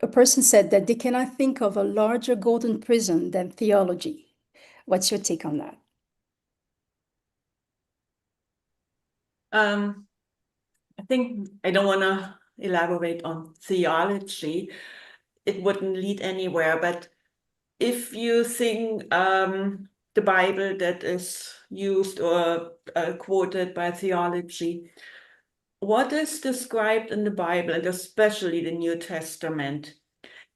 a person said that they cannot think of a larger golden prison than theology. What's your take on that? I think I don't want to elaborate on theology. It wouldn't lead anywhere. But if you think the Bible that is used or quoted by theology, what is described in the Bible, and especially the New Testament,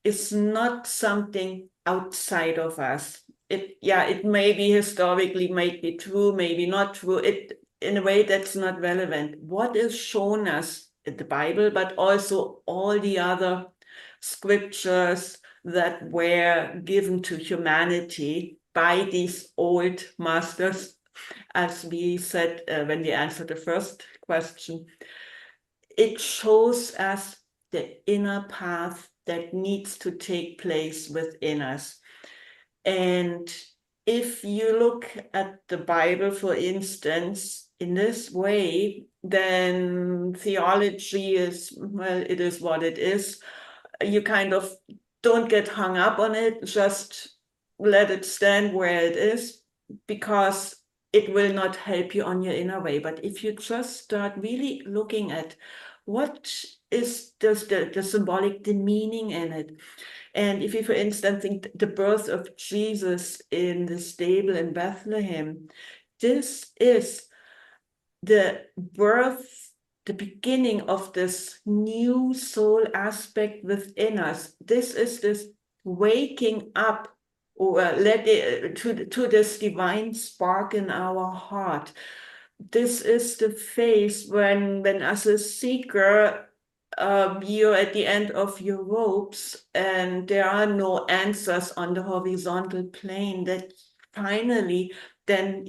is not something outside of us. It may be historically, may be true, maybe not true. It in a way that's not relevant. What is shown us in the Bible, but also all the other scriptures that were given to humanity by these old masters, as we said when we answered the first question, it shows us the inner path that needs to take place within us. And if you look at the Bible, for instance, in this way, then theology is, well, it is what it is. You kind of don't get hung up on it, just let it stand where it is, because it will not help you on your inner way. But if you just start really looking at what is the symbolic, the meaning in it, and if you, for instance, think the birth of Jesus in the stable in Bethlehem, this is the birth, the beginning of this new soul aspect within us. This is this waking up or to this divine spark in our heart. This is the phase when as a seeker, you're at the end of your ropes and there are no answers on the horizontal plane, that finally then,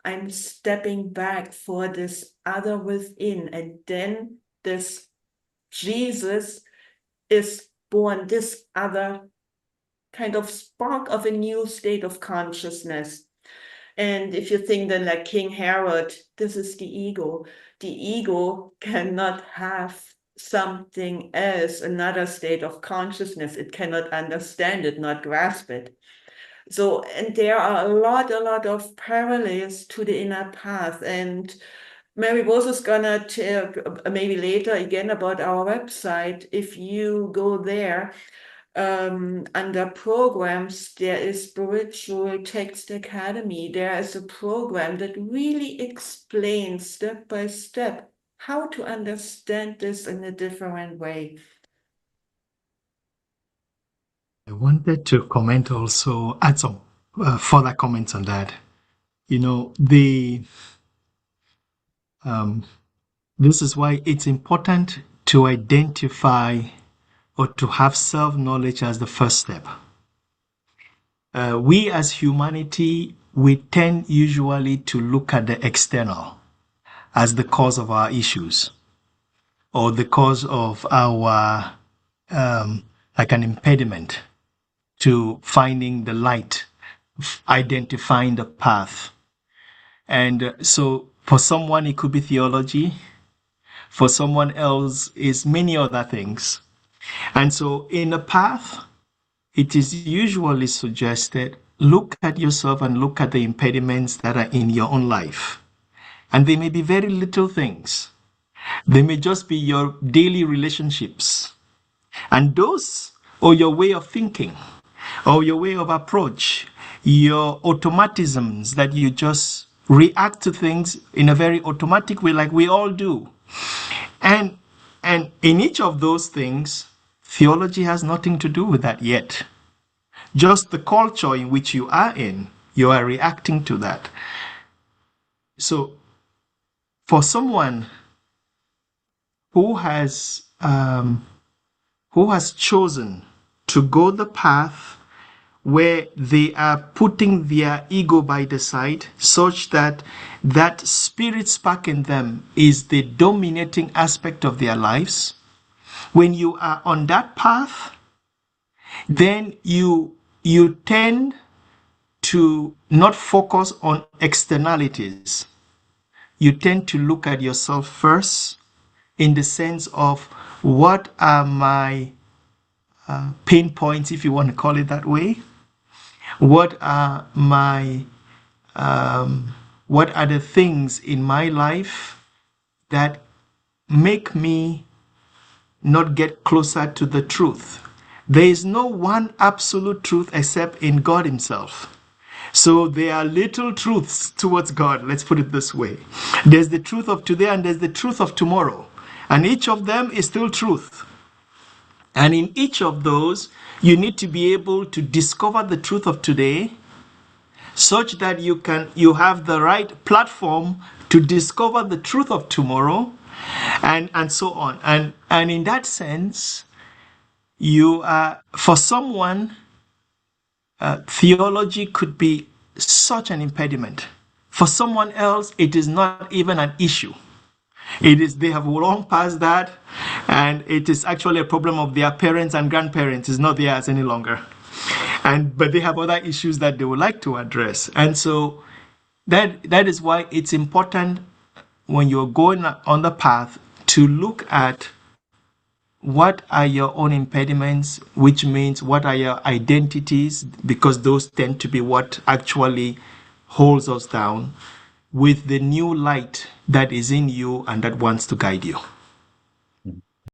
I'm stepping back for this other within, and then this Jesus is born, this other kind of spark of a new state of consciousness. And if you think then like King Herod, this is the ego. The ego cannot have something else, another state of consciousness. It cannot understand it, not grasp it. So, and there are a lot of parallels to the inner path. And Mary Rose is gonna tell maybe later again about our website. If you go there, under programs, there is Spiritual Text Academy. There is a program that really explains step by step how to understand this in a different way. I wanted to comment also, add some further comments on that. This is why it's important to identify or to have self-knowledge as the first step. We as humanity, we tend usually to look at the external as the cause of our issues or the cause of our, like an impediment to finding the light, identifying the path. And so for someone, it could be theology. For someone else, is many other things. And so in a path, it is usually suggested, look at yourself and look at the impediments that are in your own life. And they may be very little things. They may just be your daily relationships. And those, or your way of thinking, or your way of approach, your automatisms that you just react to things in a very automatic way, like we all do. And in each of those things, theology has nothing to do with that yet. Just the culture in which you are reacting to that. So, for someone who has chosen to go the path where they are putting their ego by the side, such that that spirit spark in them is the dominating aspect of their lives, when you are on that path, then you tend to not focus on externalities. You tend to look at yourself first, in the sense of, what are my pain points, if you want to call it that way? What are what are the things in my life that make me not get closer to the truth? There is no one absolute truth except in God Himself. So there are little truths towards God. Let's put it this way. There's the truth of today and there's the truth of tomorrow. And each of them is still truth. And in each of those, you need to be able to discover the truth of today such that you have the right platform to discover the truth of tomorrow, and so on. And in that sense, you are, for someone, theology could be such an impediment. For someone else, it is not even an issue. It is, they have long passed that, and it is actually a problem of their parents and grandparents. It's not theirs any longer. But they have other issues that they would like to address. And so that is why it's important when you're going on the path to look at what are your own impediments, which means what are your identities, because those tend to be what actually holds us down, with the new light that is in you and that wants to guide you.